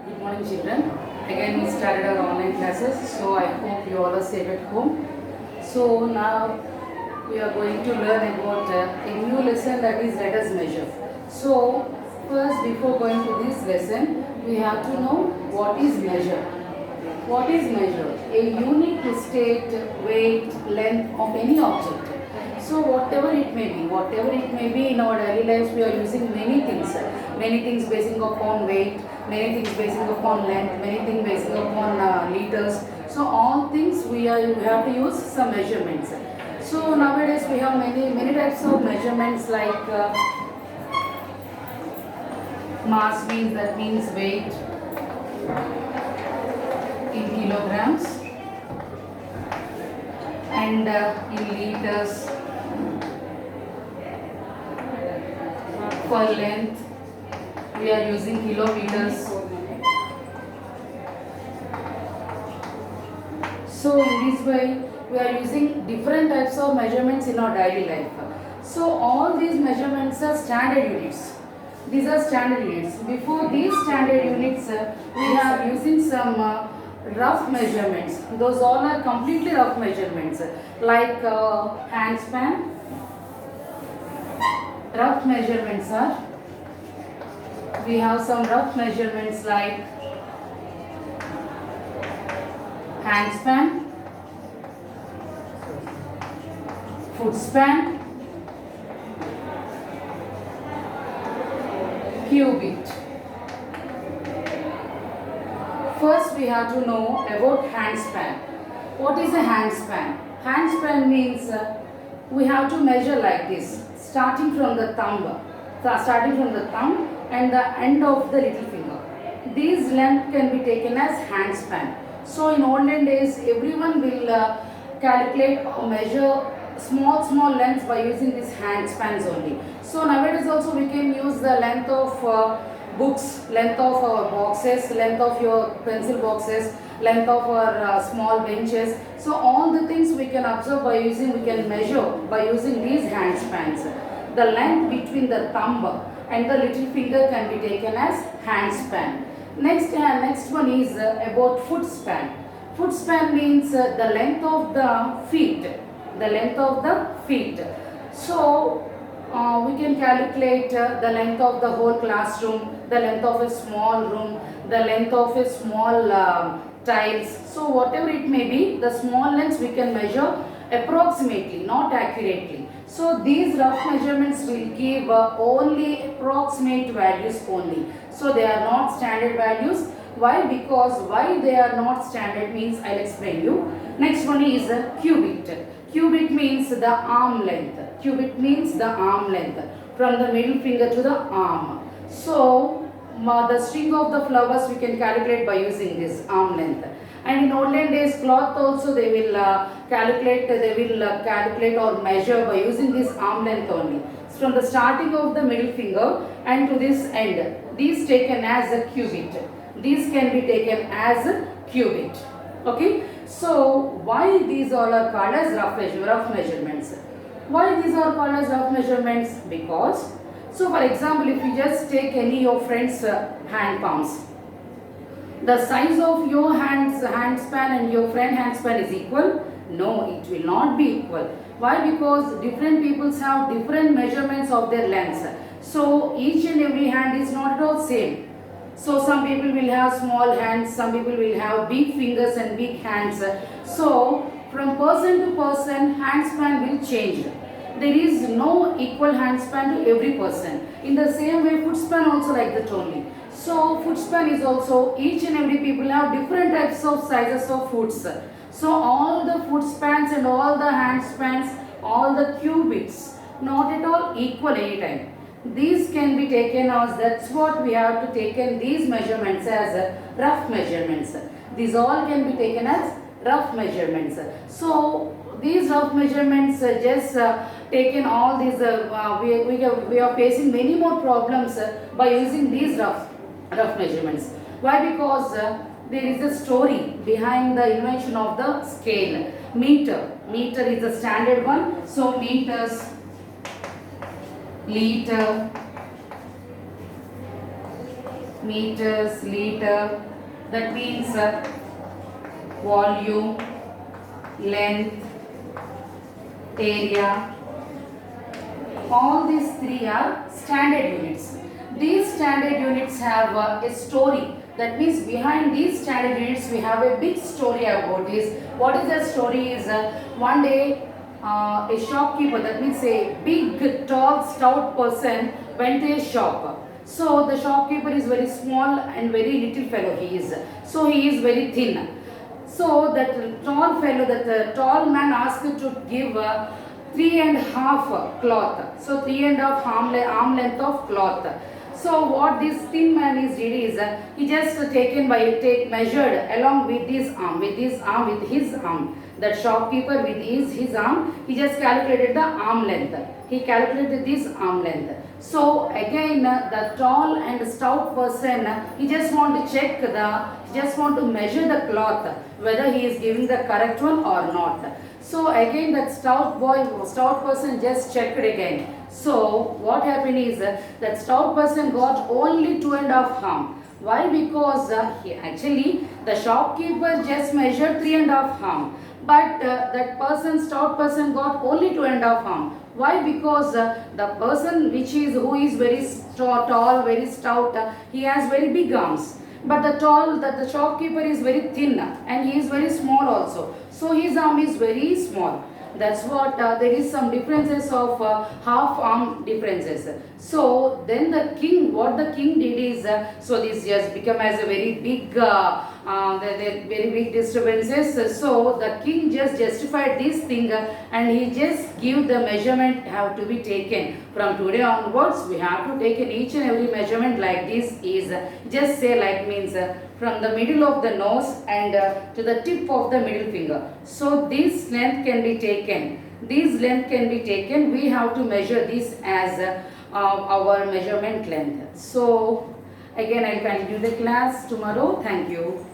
Good morning, children. Again, we started our online classes, so I hope you all are safe at home. So now we are going to learn about a new lesson, that is let us measure. So first, before going to this lesson, we have to know what is measure. What is measure? A unit to state weight, length of any object. So whatever it may be in our daily lives, we are using many things basing upon weight, many things basing upon length, many things basing upon liters. So all things we have to use some measurements. So nowadays we have many types of measurements like mass means weight in kilograms, and in liters. For length we are using kilometers. So in this way we are using different types of measurements in our daily life. So all these measurements are standard units. These are standard units. Before these standard units we are using some rough measurements. Those all are completely rough measurements like hand span. Rough measurements are, we have some rough measurements like hand span, foot span, cubit. First we have to know about hand span. What is a hand span? Hand span means we have to measure like this, starting from the thumb and the end of the little finger. These length can be taken as hand span. So in olden days, everyone will calculate or measure small lengths by using these hand spans only. So nowadays also we can use the length of books, length of our boxes, length of your pencil boxes, length of our small benches. So all the things we can observe we can measure by using these hand spans. The length between the thumb and the little finger can be taken as hand span. Next one is about foot span. Foot span means the length of the feet. The length of the feet. So we can calculate the length of the whole classroom, the length of a small room, the length of a small tiles. So whatever it may be, the small lengths we can measure approximately, not accurately. So these rough measurements will give only approximate values only. So they are not standard values. Why? Because why they are not standard means I'll explain you. Next one is cubit. Cubit means the arm length. Cubit means the arm length from the middle finger to the arm. So the string of the flowers we can calculate by using this arm length. And in olden days, cloth also they will calculate or measure by using this arm length only. So from the starting of the middle finger and to this end, these taken as a cubit. These can be taken as a cubit. Okay. So why these all are called as rough measurements? Why these are called as rough measurements? Because, so for example, if you just take any of your friend's hand palms, the size of your hand span and your friend hand span is equal? No, it will not be equal. Why? Because different people have different measurements of their lengths. So each and every hand is not at all same. So some people will have small hands, some people will have big fingers and big hands. So from person to person, hand span will change. There is no equal hand span to every person. In the same way, foot span also like that only. So foot span is also, each and every people have different types of sizes of foots. So all the foot spans and all the hand spans, all the cubits, not at all equal anytime. These can be taken as, that's what we have to take in these measurements as rough measurements. These all can be taken as rough measurements. So these rough measurements just taken all these, we are facing many more problems by using these rough measurements. Why? Because there is a story behind the invention of the scale. Meter is the standard one. So meters, liter, meters, liter, that means volume, length, area. All these three are standard units. These standard units have a story. That means behind these standard units we have a big story about this. What is the story is one day a shopkeeper, that means a big tall stout person went to a shop. So the shopkeeper is very small and very little fellow he is. So he is very thin. So that tall fellow, that tall man asked to give 3.5 cloth. So 3.5 arm length of cloth. So what this thin man is did is he just measured along with his arm. That shopkeeper with his arm, he just calculated the arm length. He calculated this arm length. So again, the tall and stout person, he just want to measure the cloth whether he is giving the correct one or not. So again, that stout person just checked again. So what happened is that stout person got only 2.5 arm. Why? Because the shopkeeper just measured 3.5 arm. But stout person got only 2.5 arm. Why? Because the person who is very tall, very stout, he has very big arms. But the shopkeeper is very thin and he is very small also. So his arm is very small. That's what there is some differences of half arm differences. So then what the king did is, so this just become as a very big, the very big disturbances. So the king just justified this thing and he just give the measurement have to be taken. From today onwards, we have to take each and every measurement like this is just say like means from the middle of the nose and to the tip of the middle finger. So this length can be taken. We have to measure this as our measurement length. So again, I'll continue the class tomorrow. Thank you.